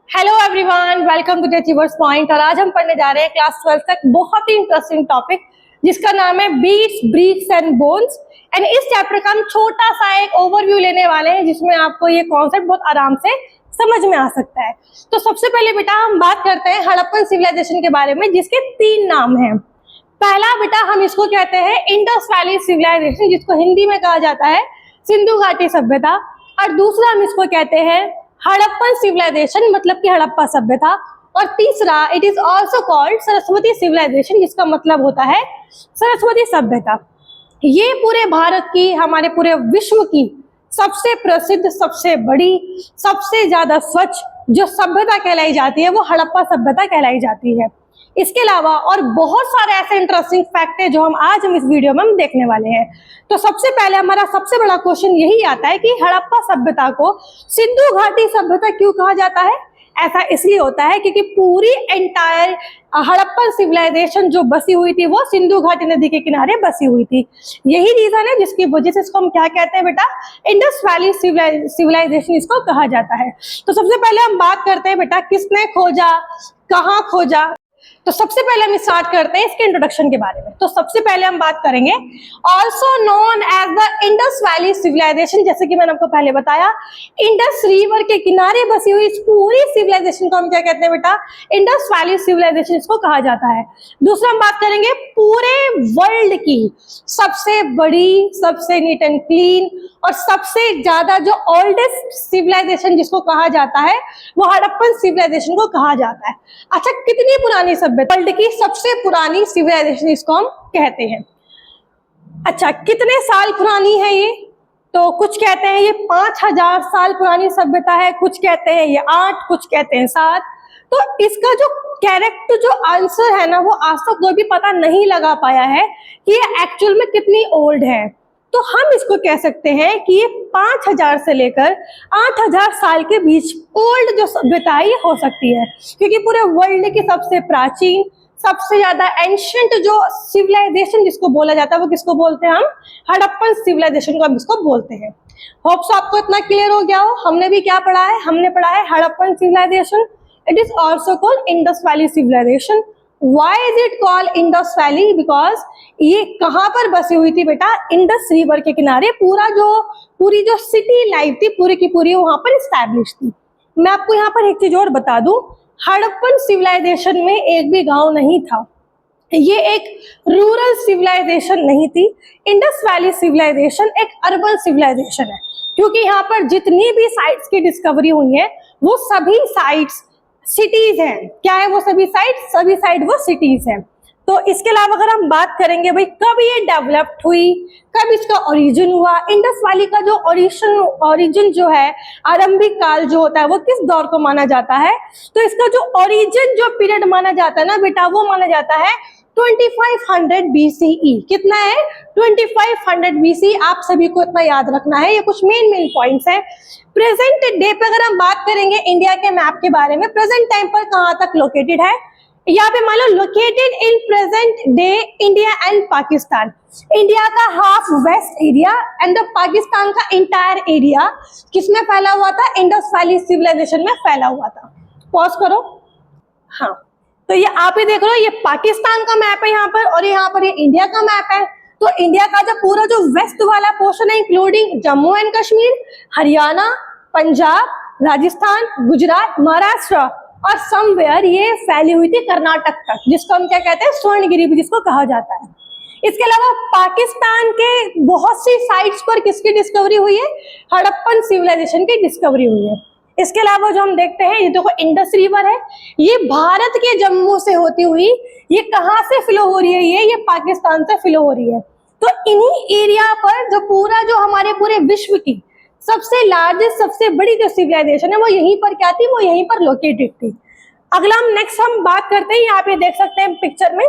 Hello everyone, welcome to achievers point. और आज हम पढ़ने जा रहे हैं क्लास 12 तक बहुत ही इंटरेस्टिंग टॉपिक जिसका नाम है beads, bricks and bones. And इस चैप्टर का हम छोटा सा एक ओवरव्यू लेने वाले हैं जिसमें आपको ये कॉन्सेप्ट बहुत आराम से समझ में आ सकता है। तो सबसे पहले बेटा हम बात करते हैं हड़प्पन सिविलाइजेशन के बारे में, जिसके 3 नाम हैं। पहला बेटा हम इसको कहते हैं इंडस वैली सिविलाइजेशन, जिसको हिंदी में कहा जाता है सिंधु घाटी सभ्यता। और दूसरा हम इसको कहते हैं हड़प्पन सिविलाइजेशन, मतलब कि हड़प्पा सभ्यता। और तीसरा it is also called Saraswati civilization, जिसका मतलब होता है सरस्वती सभ्यता। ये पूरे भारत की, हमारे पूरे विश्व की सबसे प्रसिद्ध, सबसे बड़ी, सबसे ज्यादा स्वच्छ जो सभ्यता कहलाई जाती है वो हड़प्पा सभ्यता कहलाई जाती है। इसके अलावा और बहुत सारे ऐसे इंटरेस्टिंग फैक्ट है जो हम इस वीडियो में हम देखने वाले हैं। तो सबसे पहले हमारा सबसे बड़ा क्वेश्चन यही आता है कि हड़प्पा सभ्यता को सिंधु घाटी सभ्यता क्यों कहा जाता है। ऐसा इसलिए होता है क्योंकि पूरी एंटायर हड़प्पन सिविलाइजेशन जो बसी हुई थी वो सिंधु घाटी नदी के किनारे बसी हुई थी। यही रीजन है जिसकी वजह से इसको हम क्या कहते हैं बेटा, इंडस वैली सिविलाइजेशन इसको कहा जाता है। तो सबसे पहले हम बात करते हैं बेटा किसने खोजा, कहाँ खोजा। तो सबसे पहले हम स्टार्ट करते हैं इसके इंट्रोडक्शन के बारे में। तो सबसे पहले हम बात करेंगे also known as the Indus valley civilization. जैसे कि मैंने आपको पहले बताया, इंडस रिवर के किनारे बसी हुई इस पूरी सिविलाइजेशन को हम क्या कहते हैं बेटा, इंडस वैली सिविलाइजेशन इसको कहा जाता है। दूसरा हम बात करेंगे पूरे वर्ल्ड की सबसे बड़ी, सबसे नीट एंड क्लीन और सबसे ज्यादा जो ओल्डेस्ट सिविलाइजेशन जिसको कहा जाता है वो हड़प्पन सिविलाइजेशन को कहा जाता है। अच्छा, कितनी पुरानी सभ्यता, वर्ल्ड की सबसे पुरानी सिविलाइजेशन इसको हम कहते हैं। अच्छा, कितने साल पुरानी है ये? तो कुछ कहते हैं ये 5000 साल पुरानी सभ्यता है, कुछ कहते हैं ये 8, कुछ कहते हैं 7। तो इसका जो करेक्ट जो आंसर है ना, वो आज तक कोई भी पता नहीं लगा पाया है कि ये एक्चुअल में कितनी ओल्ड है। तो हम इसको कह सकते हैं कि ये 5000 से लेकर 8000 साल के बीच ओल्ड जो सभ्यता है ये हो सकती है, क्योंकि पूरे वर्ल्ड की सबसे प्राचीन, सबसे ज्यादा एंशिएंट जो सिविलाइजेशन जिसको बोला जाता है वो किसको बोलते हैं हम, हड़प्पन सिविलाइजेशन को हम इसको बोलते हैं। होप्स आपको इतना क्लियर हो गया हो। हमने भी क्या पढ़ा है, हमने पढ़ा है Harappan civilization. It is also called Indus valley civilization. Why is it called Indus Valley? Because ये कहाँ पर बसी हुई थी बेटा, इंडस रिवर के किनारे। पूरी जो सिटी लाइफ थी पूरी की पूरी वहां पर स्टैब्लिश थी। मैं आपको यहाँ पर एक चीज और बता दूं, हड़प्पन सिविलाइजेशन में एक भी गांव नहीं था। ये एक रूरल सिविलाइजेशन नहीं थी। इंडस वैली सिविलाइजेशन एक अर्बन सिविलाइजेशन है, क्योंकि यहाँ पर जितनी भी साइट्स की डिस्कवरी हुई है वो सभी साइट्स सिटीज हैं। क्या है वो सभी साइट वो सिटीज हैं। तो इसके अलावा अगर हम बात करेंगे भाई कब ये डेवलप्ड हुई, कब इसका ओरिजिन हुआ, इंडस वैली का जो ओरिजिन जो है, आरंभिक काल जो होता है वो किस दौर को माना जाता है। तो इसका जो ओरिजिन जो पीरियड माना जाता है ना बेटा, वो माना जाता है 2500 BCE। कितना है, 2500 BCE। आप सभी को इतना याद रखना है, ये कुछ मेन पॉइंट्स हैं। प्रेजेंट डे पे अगर हम बात करेंगे इंडिया के मैप के बारे में, प्रेजेंट टाइम पर कहाँ तक लोकेटेड है, यहाँ पे मान लो located in present day India and Pakistan. India का half west area and Pakistan का इंटायर एरिया किसमें फैला हुआ था, इंडस वैली सिविलाइजेशन में फैला हुआ था। पॉज करो। हाँ, तो ये आप ही देख रहे हो, ये पाकिस्तान का मैप है यहाँ पर, और यहाँ पर ये इंडिया का मैप है। तो इंडिया का जो पूरा जो वेस्ट वाला पोर्शन है, इंक्लूडिंग जम्मू एंड कश्मीर, हरियाणा, पंजाब, राजस्थान, गुजरात, महाराष्ट्र और समवेयर ये फैली हुई थी कर्नाटक तक, जिसको हम क्या कहते हैं, स्वर्णगिरी भी जिसको कहा जाता है। इसके अलावा पाकिस्तान के बहुत सी साइट्स पर किसकी डिस्कवरी हुई है, हड़प्पन सिविलाइजेशन की डिस्कवरी हुई है। इसके अलावा जो हम देखते हैं, ये देखो इंडस रिवर है, ये भारत के जम्मू से होती हुई ये कहाँ से फ्लो हो रही है, ये पाकिस्तान से फ्लो हो रही है। तो इन्हीं एरिया पर जो पूरा जो हमारे पूरे विश्व की सबसे लार्जेस्ट, सबसे बड़ी जो सिविलाइजेशन है वो यहीं पर क्या थी, वो यहीं पर लोकेटेड थी। अगला हम बात करते हैं, यहाँ पे देख सकते हैं पिक्चर में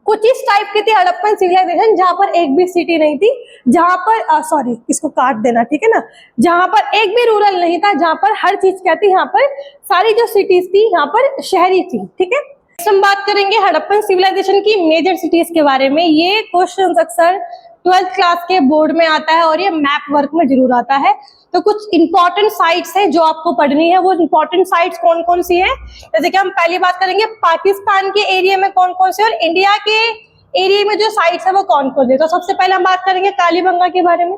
कुछ इस टाइप की थी हड़प्पन सिविलाइजेशन, जहां पर एक भी सिटी नहीं थी, जहां पर सॉरी इसको काट देना, ठीक है ना, जहां पर एक भी रूरल नहीं था, जहां पर हर चीज क्या थी, यहाँ पर सारी जो सिटीज थी यहाँ पर शहरी थी। ठीक है, हम बात करेंगे हड़प्पन सिविलाइजेशन की मेजर सिटीज के बारे में। ये क्वेश्चन अक्सर 12th क्लास के बोर्ड में आता है और ये मैप वर्क में जरूर आता है। तो कुछ इंपॉर्टेंट साइट्स हैं जो आपको पढ़नी है। वो इंपॉर्टेंट साइट्स कौन कौन सी हैं, जैसे कि हम पहली बात करेंगे पाकिस्तान के एरिया में कौन कौन से और इंडिया के एरिया में जो साइट्स है वो कौन कौन से। तो सबसे पहले हम बात करेंगे कालीबंगा के बारे में।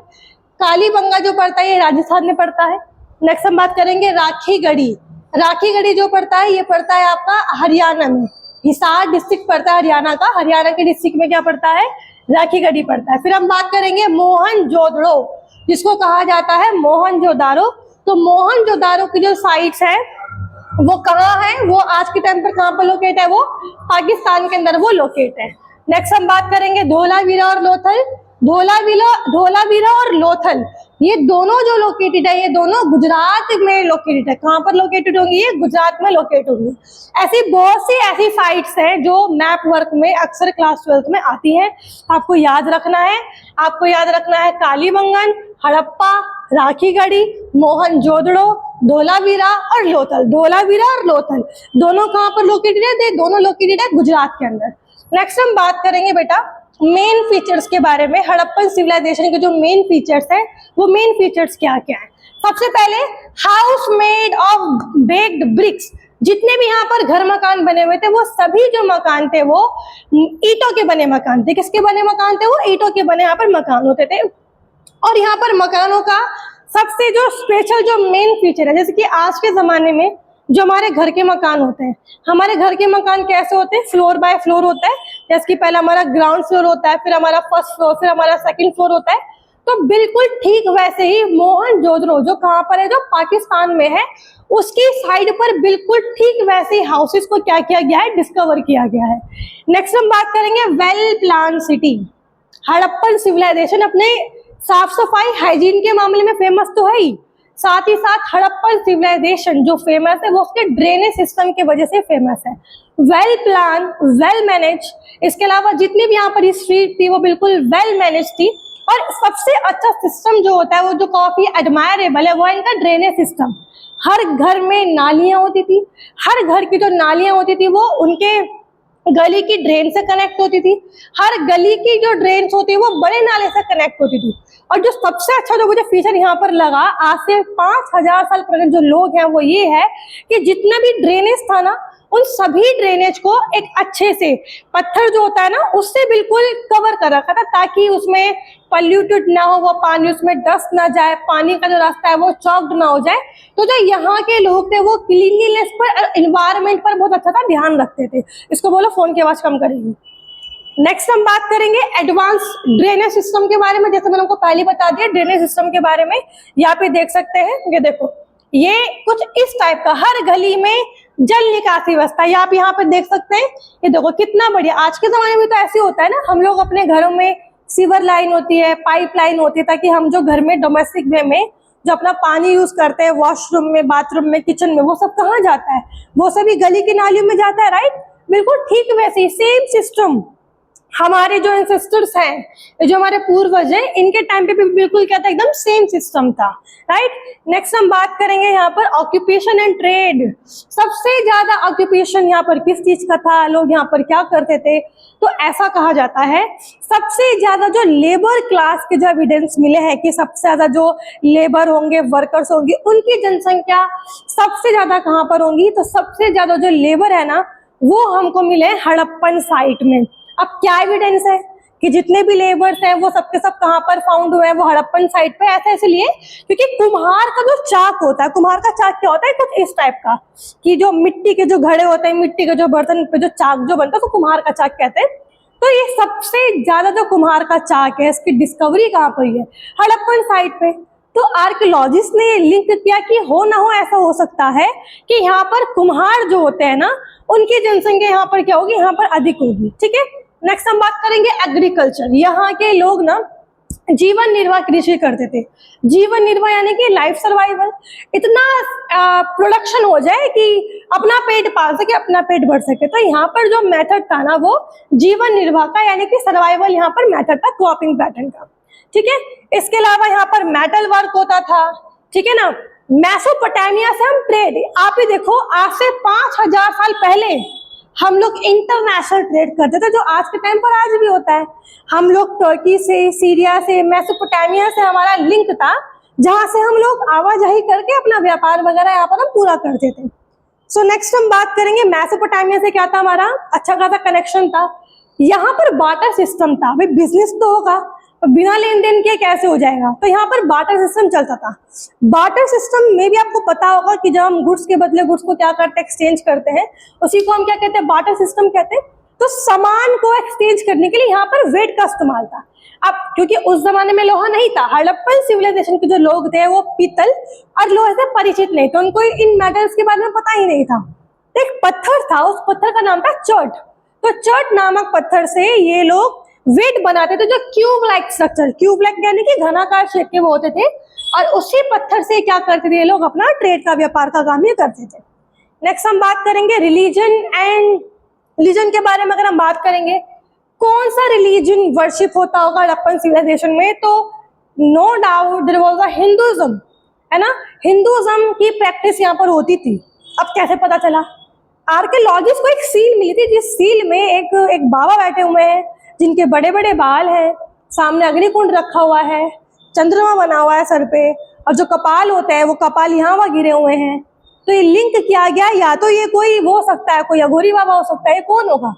कालीबंगा जो पड़ता है ये राजस्थान में पड़ता है। नेक्स्ट हम बात करेंगे राखीगढ़ी। राखीगढ़ी जो पड़ता है ये पड़ता है आपका हरियाणा में, हिसार डिस्ट्रिक्ट पड़ता है हरियाणा का। हरियाणा के डिस्ट्रिक्ट में क्या पड़ता है, राखीगढ़ी पड़ता है। फिर हम बात करेंगे मोहनजोदड़ो, जिसको कहा जाता है मोहनजोदारो। तो मोहनजोदारो की जो साइट्स है वो कहाँ है, वो आज के टाइम पर कहाँ पर लोकेट है, वो पाकिस्तान के अंदर वो लोकेट है। नेक्स्ट हम बात करेंगे धोलावीरा और लोथल। धोलावीरा और लोथल ये दोनों जो लोकेटेड है, ये दोनों गुजरात में लोकेटेड है। कहाँ पर लोकेटेड होंगी, ये गुजरात में लोकेट होंगी। ऐसी बहुत सी ऐसी साइट्स हैं जो मैप वर्क में अक्सर क्लास 12th में आती है। आपको याद रखना है, आपको याद रखना है कालीबंगन, हड़प्पा, राखीगढ़ी, मोहनजोदड़ो, धोलावीरा और लोथल। धोलावीरा और लोथल दोनों कहाँ पर लोकेटेड है, दोनों लोकेटेड है गुजरात के अंदर। नेक्स्ट हम बात करेंगे बेटा मेन फीचर्स के बारे में। हड़प्पन सिविलाइजेशन के जो मेन फीचर्स है वो मेन फीचर्स क्या क्या है। सबसे पहले house made of baked bricks. जितने भी यहाँ पर घर मकान बने हुए थे वो सभी जो मकान थे वो ईंटों के बने मकान थे। किसके बने मकान थे, वो ईंटों के बने यहाँ पर मकान होते थे। और यहाँ पर मकानों का सबसे जो स्पेशल जो मेन फीचर है, जैसे कि आज के जमाने में जो हमारे घर के मकान होते हैं, हमारे घर के मकान कैसे होते हैं, फ्लोर बाय फ्लोर होता है। जैसे कि पहला हमारा ग्राउंड फ्लोर होता है, फिर हमारा फर्स्ट फ्लोर, फिर हमारा सेकंड फ्लोर होता है। तो बिल्कुल ठीक वैसे ही मोहनजोदड़ो जो कहाँ पर है, जो पाकिस्तान में है, उसकी साइड पर बिल्कुल ठीक वैसे ही हाउसेस को क्या किया गया है, डिस्कवर किया गया है। नेक्स्ट हम बात करेंगे well plan city. Harappan civilization अपने साफ सफाई हाइजीन के मामले में फेमस तो है ही, साथ ही साथ हड़प्पन सिविलाइजेशन जो फेमस है वो उसके ड्रेनेज सिस्टम की वजह से फेमस है। वेल प्लान, वेल मैनेज, इसके अलावा जितनी भी यहाँ पर स्ट्रीट थी वो बिल्कुल वेल मैनेज थी। और सबसे अच्छा सिस्टम जो होता है वो जो काफी एडमायरेबल है वो है इनका ड्रेनेज सिस्टम। हर घर में नालियां होती थी, हर घर की जो नालियां होती थी वो उनके गली की ड्रेन से कनेक्ट होती थी। हर गली की जो ड्रेन होती है वो बड़े नाले से कनेक्ट होती थी। और जो सबसे अच्छा जो मुझे फीचर यहाँ पर लगा, आज से 5000 साल पहले जो लोग हैं वो ये है कि जितना भी ड्रेनेज था ना, उन सभी ड्रेनेज को एक अच्छे से पत्थर जो होता है ना उससे बिल्कुल कवर कर रखा था, ताकि उसमें पॉल्यूटेड ना हो, वो पानी उसमें डस्ट ना जाए, पानी का जो रास्ता है वो चॉक्ड ना हो जाए। तो जो यहाँ के लोग थे वो क्लीनलीनेस पर, एनवायरमेंट पर बहुत अच्छा था ध्यान रखते थे। इसको बोलो फोन की आवाज कम करेगी। नेक्स्ट हम बात करेंगे एडवांस ड्रेनेज सिस्टम के बारे में। जैसे मैंने आपको पहले बता दिया ड्रेनेज सिस्टम के बारे में, यहाँ पे देख सकते हैं, ये देखो ये कुछ इस टाइप का हर गली में जल निकासी व्यवस्था है। आप यहाँ पे देख सकते हैं, ये देखो कितना बढ़िया। आज के जमाने में तो ऐसे होता है ना, हम लोग अपने घरों में सीवर लाइन होती है, पाइप लाइन होती है, ताकि हम जो घर में डोमेस्टिक वे में जो अपना पानी यूज करते हैं वॉशरूम में, बाथरूम में, किचन में, वो सब कहाँ जाता है, वो सभी गली की नालियों में जाता है, राइट। बिल्कुल ठीक वैसे ही सेम सिस्टम हमारे जो एंसेस्टर्स हैं, जो हमारे पूर्वज हैं, इनके टाइम पे भी बिल्कुल क्या था, एकदम सेम सिस्टम था, राइट। नेक्स्ट हम बात करेंगे यहाँ पर ऑक्यूपेशन एंड ट्रेड। सबसे ज्यादा ऑक्यूपेशन यहाँ पर किस चीज का था, लोग यहाँ पर क्या करते थे, तो ऐसा कहा जाता है सबसे ज्यादा जो लेबर क्लास के जो एविडेंस मिले हैं कि सबसे ज्यादा जो लेबर होंगे, वर्कर्स होंगे, उनकी जनसंख्या सबसे ज्यादा कहाँ पर होंगी, तो सबसे ज्यादा जो लेबर है ना वो हमको मिले हड़प्पन साइट में। अब क्या एविडेंस है कि जितने भी लेबर्स हैं वो सबके सब कहाँ पर फाउंड हुए हैं, वो हड़प्पन साइट पे। ऐसा इसलिए क्योंकि कुम्हार का जो चाक होता है, कुम्हार का चाक क्या होता है, कुछ इस टाइप का कि जो मिट्टी के जो घड़े होते हैं, मिट्टी के जो बर्तन पे जो चाक जो बनता है तो कुम्हार का चाक कहते हैं। तो ये सबसे ज्यादा जो कुम्हार का चाक है इसकी डिस्कवरी कहाँ पर हुई है, हड़प्पन साइट पे। तो आर्कियोलॉजिस्ट ने ये लिंक किया कि हो ना हो ऐसा हो सकता है कि यहाँ पर कुम्हार जो होते हैं ना उनकी जनसंख्या यहाँ पर क्या होगी, यहाँ पर अधिक होगी, ठीक है। नेक्स्ट हम बात करेंगे एग्रीकल्चर। यहाँ के लोग ना जीवन निर्वाह कृषि करते थे। जीवन निर्वाह यानी कि लाइफ सर्वाइवल, इतना प्रोडक्शन हो जाए कि अपना पेट पाल सके, अपना पेट भर सके। तो यहाँ पर जो मेथड था ना वो जीवन निर्वाह का, यानी कि सर्वाइवल यहाँ पर मेथड था, क्रॉपिंग पैटर्न का, ठीक है। इसके अलावा यहाँ पर मेटल वर्क होता था, ठीक है ना। मेसोपोटामिया से हम ट्रेड, आप ही देखो आज से 5000 साल पहले हम लोग इंटरनेशनल ट्रेड करते थे, जो आज के टाइम पर आज भी होता है। हम लोग टर्की से, सीरिया से, मेसोपोटामिया से हमारा लिंक था, जहां से हम लोग आवाजाही करके अपना व्यापार वगैरह यहाँ पर हम पूरा करते थे। सो नेक्स्ट हम बात करेंगे मेसोपोटामिया से क्या था, हमारा अच्छा खासा कनेक्शन था। यहाँ पर बार्टर सिस्टम था। भाई बिजनेस तो होगा, बिना लेन देन के कैसे हो जाएगा, तो यहाँ पर बार्टर सिस्टम चलता था। बार्टर सिस्टम में भी आपको पता होगा कि जब हम गुड्स के बदले गुड्स को क्या करते हैं, एक्सचेंज करते हैं, उसी को हम क्या कहते हैं, बार्टर सिस्टम कहते हैं। तो सामान को एक्सचेंज करने के लिए यहाँ पर वेट का इस्तेमाल था। अब क्योंकि उस जमाने में लोहा नहीं था, हड़प्पन सिविलाइजेशन के जो लोग थे वो पीतल और लोहे से परिचित नहीं थे, उनको इन मेटल्स के बारे में पता ही नहीं था। तो एक पत्थर था, उस पत्थर का नाम था चर्ट। तो चर्ट नामक पत्थर से ये लोग वेट बनाते थे, जो cube like structure, cube like यानी कि घनाकार शेप के वो होते थे, और उसी पत्थर से क्या करते थे ये लोग, अपना ट्रेड का, व्यापार का काम ये करते थे। नेक्स्ट हम बात करेंगे रिलीजन एंड रिलीजन के बारे में। अगर हम बात करेंगे कौन सा रिलीजन वर्शिप होता होगा हड़प्पन सिविलाइजेशन में, तो no doubt there was a Hinduism, है ना। हिंदुइज्म की प्रैक्टिस यहाँ पर होती थी। अब कैसे पता चला, आर्कियोलॉजिस्ट को एक सील मिली थी, जिस सील में एक बाबा बैठे हुए हैं, जिनके बड़े बड़े बाल हैं, सामने अग्निकुंड रखा हुआ है, चंद्रमा बना हुआ है सर पे, और जो कपाल होते हैं वो कपाल यहाँ वहाँ गिरे हुए हैं। तो ये लिंक किया गया, या तो ये कोई वो हो सकता है, कोई अघोरी बाबा हो सकता है, ये कौन होगा।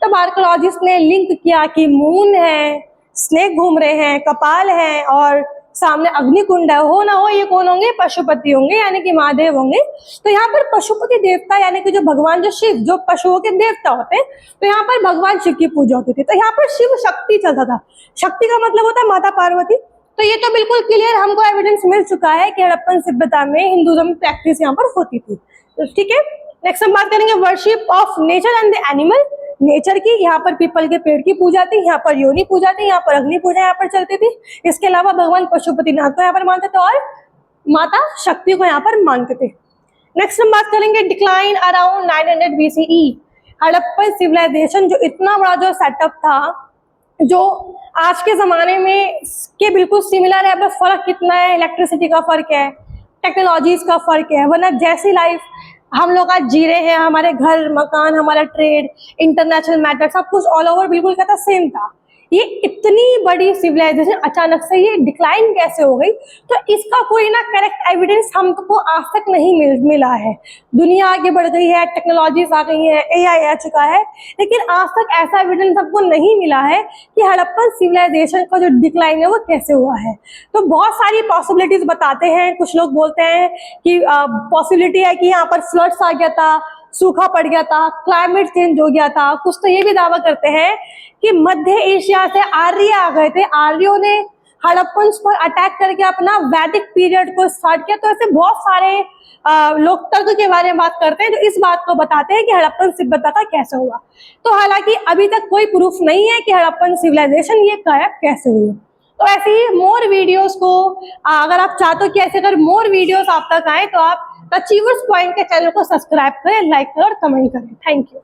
तब आर्कियोलॉजिस्ट ने लिंक किया कि मून है, स्नेक घूम रहे हैं, कपाल है और सामने अग्निकुंड है, हो ना हो ये कौन होंगे, पशुपति होंगे, यानी कि महादेव होंगे। तो यहाँ पर पशुपति देवता यानी कि जो भगवान, जो शिव, जो पशुओं के देवता होते हैं, तो यहाँ पर भगवान शिव की पूजा होती थी। तो यहाँ पर शिव शक्ति चलता था। शक्ति का मतलब होता है माता पार्वती। तो ये तो बिल्कुल क्लियर, हमको एविडेंस मिल चुका है कि हड़प्पन सभ्यता में हिंदुइज्म प्रैक्टिस यहाँ पर होती थी। तो ठीक है, नेक्स्ट हम बात करेंगे worship of nature and the animal. Nature की, यहाँ पर पीपल के पेड़ की पूजा थी, यहाँ पर योनि पूजा थी, यहाँ पर अग्नि पूजा यहाँ पर चलती थी। इसके अलावा भगवान पशुपतिनाथ को यहाँ पर मानते थे और माता शक्ति को यहाँ पर मानते थे। नेक्स्ट हम बात करेंगे decline around 900 BCE। Harappan civilization जो इतना बड़ा जो सेटअप था, जो आज के जमाने में के बिल्कुल सिमिलर है, बस फर्क कितना है, इलेक्ट्रिसिटी का फर्क है, टेक्नोलॉजीज का फर्क है, वरना जैसी लाइफ हम लोग आज जी रहे हैं, हमारे घर मकान, हमारा ट्रेड, इंटरनेशनल मैटर, सब कुछ ऑल ओवर बिल्कुल क्या था, सेम था। ये इतनी बड़ी सिविलाइजेशन अचानक से ये डिक्लाइन कैसे हो गई, तो इसका कोई ना करेक्ट एविडेंस हमको आज तक नहीं मिला है। दुनिया आगे बढ़ गई है, टेक्नोलॉजीज आ गई है, AI आ चुका है, लेकिन आज तक ऐसा एविडेंस हमको नहीं मिला है कि हड़प्पन सिविलाइजेशन का जो डिक्लाइन है वो कैसे हुआ है। तो बहुत सारी पॉसिबिलिटीज बताते हैं। कुछ लोग बोलते हैं कि पॉसिबिलिटी है कि यहाँ पर फ्लड्स आ गया था, सूखा पड़ गया था, क्लाइमेट चेंज हो गया था। कुछ तो ये भी दावा करते हैं कि मध्य एशिया से आर्य आ गए थे, आर्यों ने हड़प्पन पर अटैक करके अपना वैदिक पीरियड को स्टार्ट किया। तो ऐसे बहुत सारे लोग तर्क के बारे में बात करते हैं, जो इस बात को बताते हैं कि हड़प्पन सभ्यता का कैसे हुआ। तो हालांकि अभी तक कोई प्रूफ नहीं है कि हड़प्पन सिविलाइजेशन ये गायब कैसे हुई। तो ऐसे ही मोर वीडियोस को अगर आप चाहते हो कि ऐसे अगर मोर वीडियोस आप तक आए, तो आप अचीवर्स पॉइंट के चैनल को सब्सक्राइब करें, लाइक करें और कमेंट करें। Thank you.